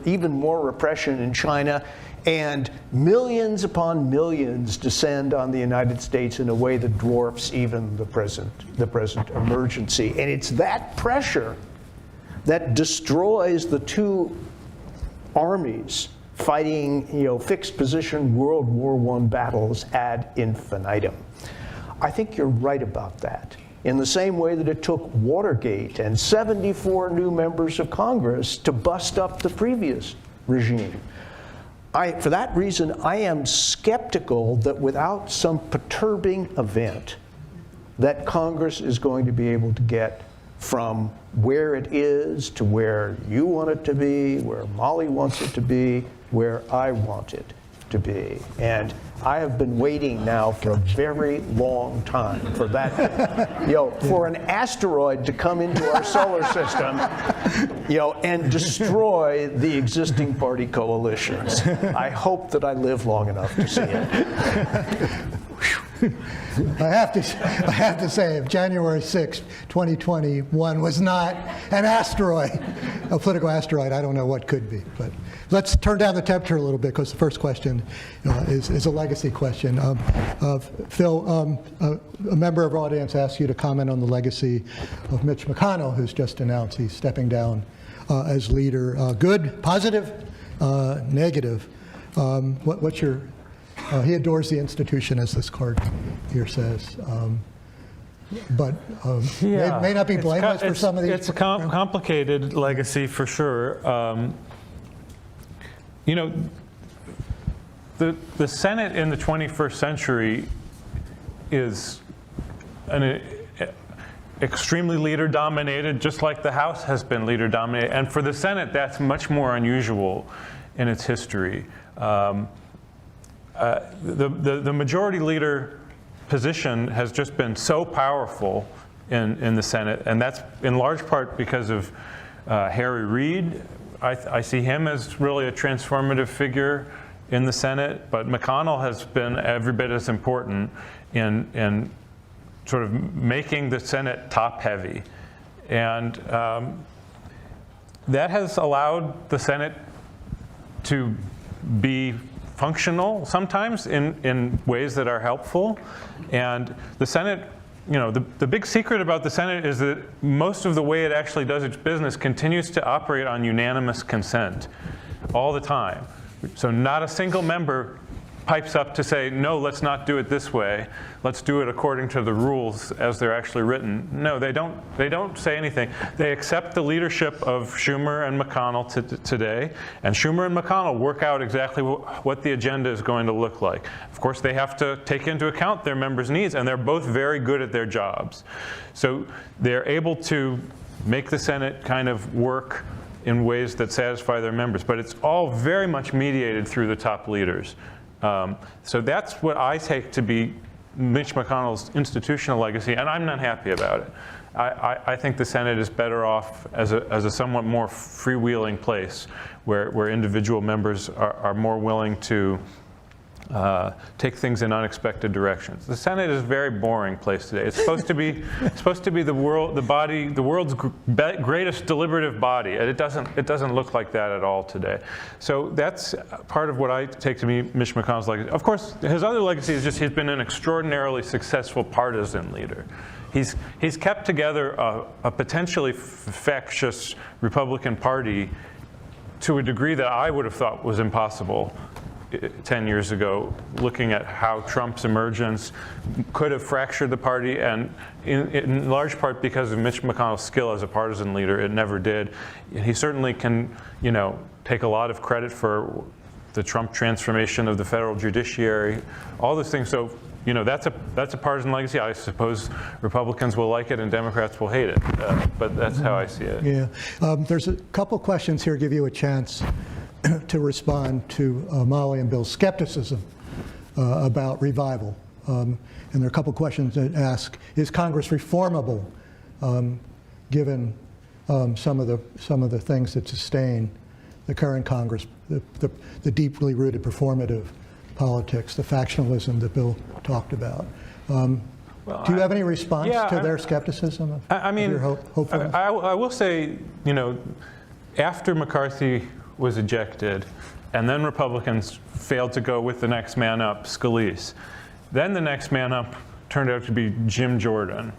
even more repression in China, and millions upon millions descend on the United States in a way that dwarfs even the present emergency. And it's that pressure that destroys the 2 armies fighting, fixed position World War I battles ad infinitum. I think you're right about that. In the same way that it took Watergate and 74 new members of Congress to bust up the previous regime. For that reason, I am skeptical that without some perturbing event, that Congress is going to be able to get from where it is to where you want it to be, where Molly wants it to be, where I want it to be. And I have been waiting now for a very long time for that, for an asteroid to come into our solar system, and destroy the existing party coalitions. I hope that I live long enough to see it. I have to say, if January 6, 2021 was not an asteroid, a political asteroid, I don't know what could be. But let's turn down the temperature a little bit, because the first question is a legacy question. Phil, a member of our audience asked you to comment on the legacy of Mitch McConnell, who's just announced he's stepping down as leader. Good, positive, negative. What's your... he adores the institution, as this card here says, but may not be blameless for some of these. It's a complicated legacy for sure. You know, the Senate in the 21st century is an extremely leader-dominated, just like the House has been leader-dominated. And for the Senate, that's much more unusual in its history. The majority leader position has just been so powerful in the Senate, and that's in large part because of Harry Reid. I see him as really a transformative figure in the Senate, but McConnell has been every bit as important in sort of making the Senate top-heavy. And that has allowed the Senate to be functional sometimes in ways that are helpful. And the Senate, you know, the big secret about the Senate is that most of the way it actually does its business continues to operate on unanimous consent all the time. So not a single member pipes up to say, no, let's not do it this way. Let's do it according to the rules as they're actually written. No, they don't say anything. They accept the leadership of Schumer and McConnell today, and Schumer and McConnell work out exactly what the agenda is going to look like. Of course, they have to take into account their members' needs, and they're both very good at their jobs. So they're able to make the Senate kind of work in ways that satisfy their members, but it's all very much mediated through the top leaders. So that's what I take to be Mitch McConnell's institutional legacy, and I'm not happy about it. I think the Senate is better off as a somewhat more freewheeling place where individual members are more willing to take things in unexpected directions. The Senate is a very boring place today. It's supposed to be the world's greatest deliberative body, and it doesn't look like that at all today. So that's part of what I take to be Mitch McConnell's legacy. Of course, his other legacy is just he's been an extraordinarily successful partisan leader. He's kept together a potentially factious Republican Party to a degree that I would have thought was impossible 10 years ago, looking at how Trump's emergence could have fractured the party, and in large part because of Mitch McConnell's skill as a partisan leader, it never did. He certainly can, you know, take a lot of credit for the Trump transformation of the federal judiciary, all those things. So, you know, that's a partisan legacy. I suppose Republicans will like it and Democrats will hate it, but that's how I see it. Yeah, there's a couple questions here. Give you a chance to respond to Molly and Bill's skepticism about revival. And there are a couple questions that ask, is Congress reformable given some of the things that sustain the current Congress, the deeply rooted performative politics, the factionalism that Bill talked about. Do you have any response to their skepticism? I will say, you know, after McCarthy was ejected, and then Republicans failed to go with the next man up, Scalise. Then the next man up turned out to be Jim Jordan.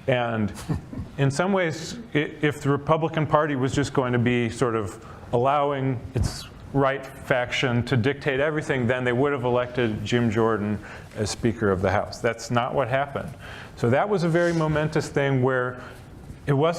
And in some ways, if the Republican Party was just going to be sort of allowing its right faction to dictate everything, then they would have elected Jim Jordan as Speaker of the House. That's not what happened. So that was a very momentous thing where it was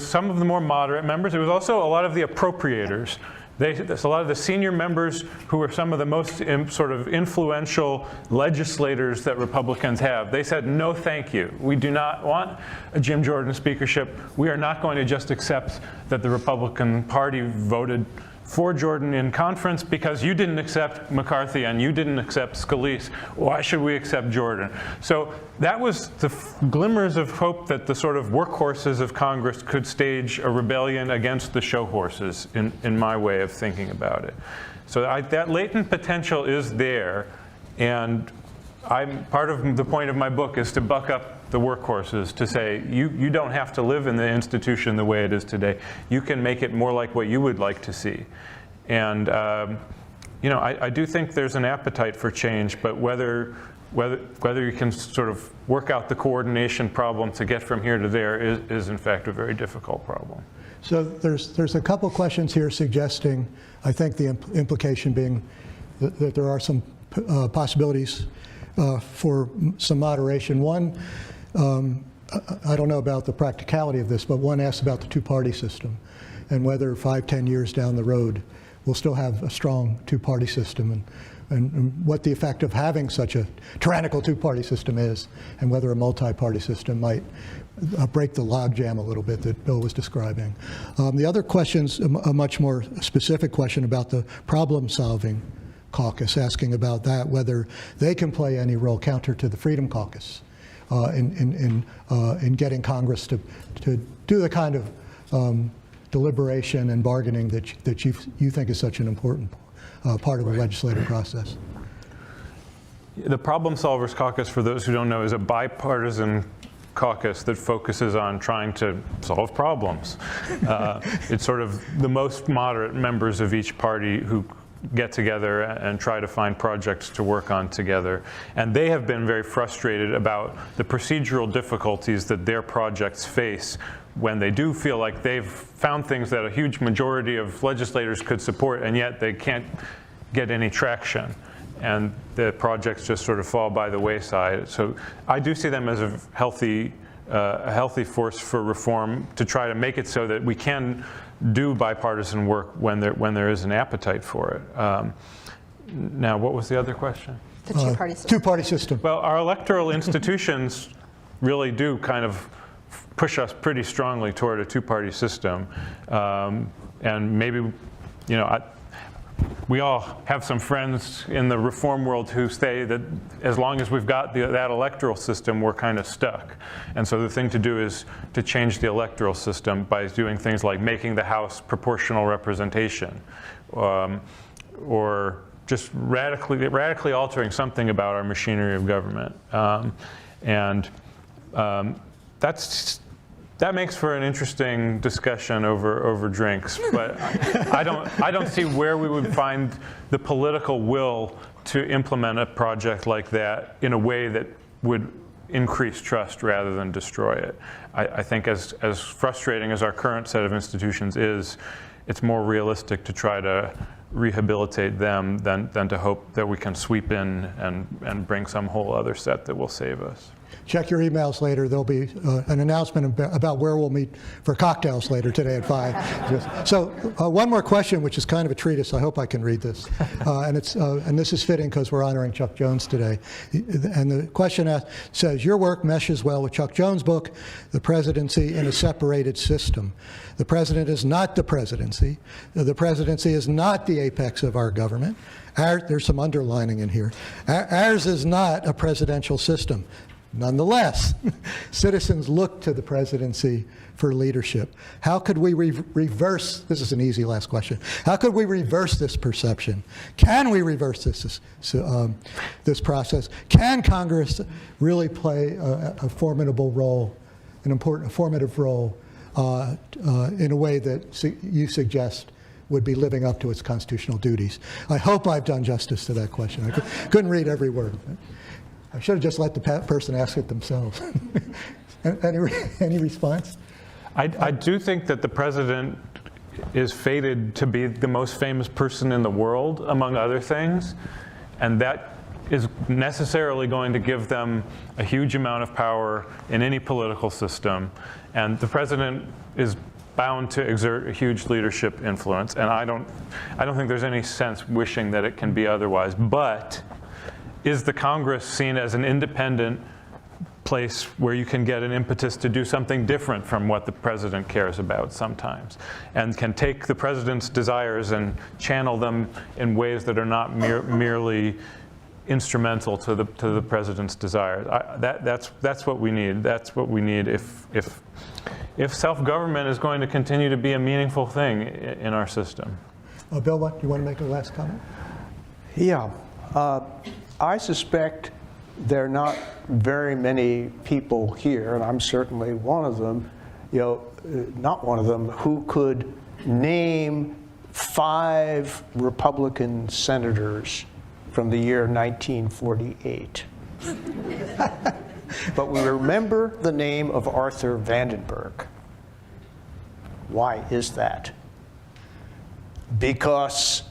some of the more moderate members. It was also a lot of the appropriators. There's a lot of the senior members who were some of the most sort of influential legislators that Republicans have. They said, no, thank you. We do not want a Jim Jordan speakership. We are not going to just accept that the Republican Party voted for Jordan in conference because you didn't accept McCarthy and you didn't accept Scalise. Why should we accept Jordan? So that was the glimmers of hope that the sort of workhorses of Congress could stage a rebellion against the show horses, in my way of thinking about it. So that latent potential is there, and part of the point of my book is to buck up the workhorses, to say you don't have to live in the institution the way it is today. You can make it more like what you would like to see. And you know, I do think there's an appetite for change, but whether you can sort of work out the coordination problem to get from here to there is in fact a very difficult problem. So there's a couple questions here suggesting, I think the implication being that there are some possibilities for some moderation. One, I don't know about the practicality of this, but one asks about the two-party system and whether 5-10 years down the road we'll still have a strong two-party system, and what the effect of having such a tyrannical two-party system is, and whether a multi-party system might break the logjam a little bit that Bill was describing. The other question's a much more specific question about the problem-solving caucus, asking about that, whether they can play any role counter to the Freedom Caucus in getting Congress to do the kind of deliberation and bargaining that you think is such an important part of the legislative process. The Problem Solvers Caucus, for those who don't know, is a bipartisan caucus that focuses on trying to solve problems. It's sort of the most moderate members of each party who get together and try to find projects to work on together. And they have been very frustrated about the procedural difficulties that their projects face when they do feel like they've found things that a huge majority of legislators could support, and yet they can't get any traction. And the projects just sort of fall by the wayside. So I do see them as a healthy force for reform to try to make it so that we can do bipartisan work when there is an appetite for it. Now, what was the other question? The two-party system. Two-party system. Well, our electoral institutions really do kind of push us pretty strongly toward a two-party system. And maybe, you know, we all have some friends in the reform world who say that as long as we've got that electoral system, we're kind of stuck. And so the thing to do is to change the electoral system by doing things like making the House proportional representation, or just radically altering something about our machinery of government. That makes for an interesting discussion over drinks, but I don't see where we would find the political will to implement a project like that in a way that would increase trust rather than destroy it. I think as frustrating as our current set of institutions is, it's more realistic to try to rehabilitate them than to hope that we can sweep in and bring some whole other set that will save us. Check your emails later. There'll be an announcement about where we'll meet for cocktails later today at 5. So one more question, which is kind of a treatise. I hope I can read this. And this is fitting because we're honoring Chuck Jones today. And the question says, your work meshes well with Chuck Jones' book, The Presidency in a Separated System. The president is not the presidency. The presidency is not the apex of our government. There's some underlining in here. Ours is not a presidential system. Nonetheless, citizens look to the presidency for leadership. How could we reverse, this is an easy last question, how could we reverse this perception? Can we reverse this process? Can Congress really play a formidable role, a formative role in a way that you suggest would be living up to its constitutional duties? I hope I've done justice to that question. I couldn't read every word. I should have just let the person ask it themselves. Any response? I do think that the president is fated to be the most famous person in the world, among other things, and that is necessarily going to give them a huge amount of power in any political system. And the president is bound to exert a huge leadership influence, and I don't think there's any sense wishing that it can be otherwise. But is the Congress seen as an independent place where you can get an impetus to do something different from what the president cares about sometimes, and can take the president's desires and channel them in ways that are not merely instrumental to the president's desires? That's what we need. That's what we need if self-government is going to continue to be a meaningful thing in our system. Bill, you want to make a last comment? Yeah. I suspect there are not very many people here, and I'm certainly one of them, not one of them, who could name 5 Republican senators from the year 1948. But we remember the name of Arthur Vandenberg. Why is that? Because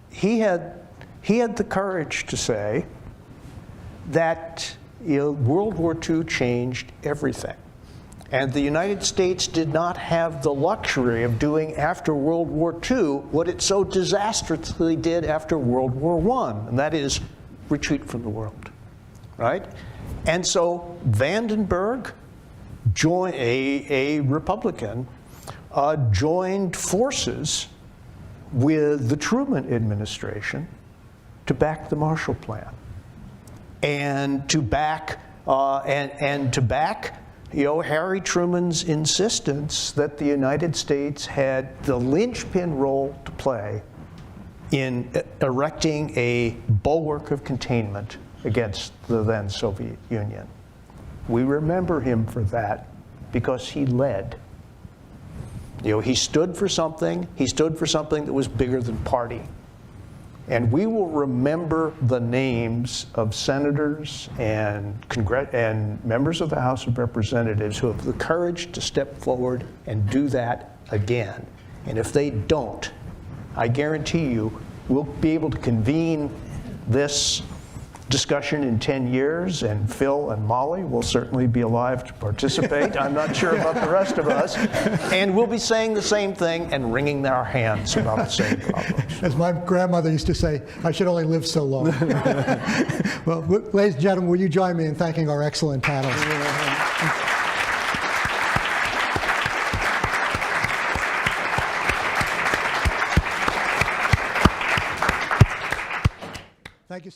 he had the courage to say that World War II changed everything. And the United States did not have the luxury of doing after World War II what it so disastrously did after World War I, and that is retreat from the world, right? And so Vandenberg, a Republican, joined forces with the Truman administration to back the Marshall Plan, and to back Harry Truman's insistence that the United States had the linchpin role to play in erecting a bulwark of containment against the then Soviet Union. We remember him for that because he led. He stood for something. He stood for something that was bigger than party. And we will remember the names of senators and members of the House of Representatives who have the courage to step forward and do that again. And if they don't, I guarantee you, we'll be able to convene this discussion in 10 years, and Phil and Molly will certainly be alive to participate. I'm not sure about the rest of us. And we'll be saying the same thing and wringing our hands about the same problems. As my grandmother used to say, I should only live so long. Well, ladies and gentlemen, will you join me in thanking our excellent panel? Thank you so much.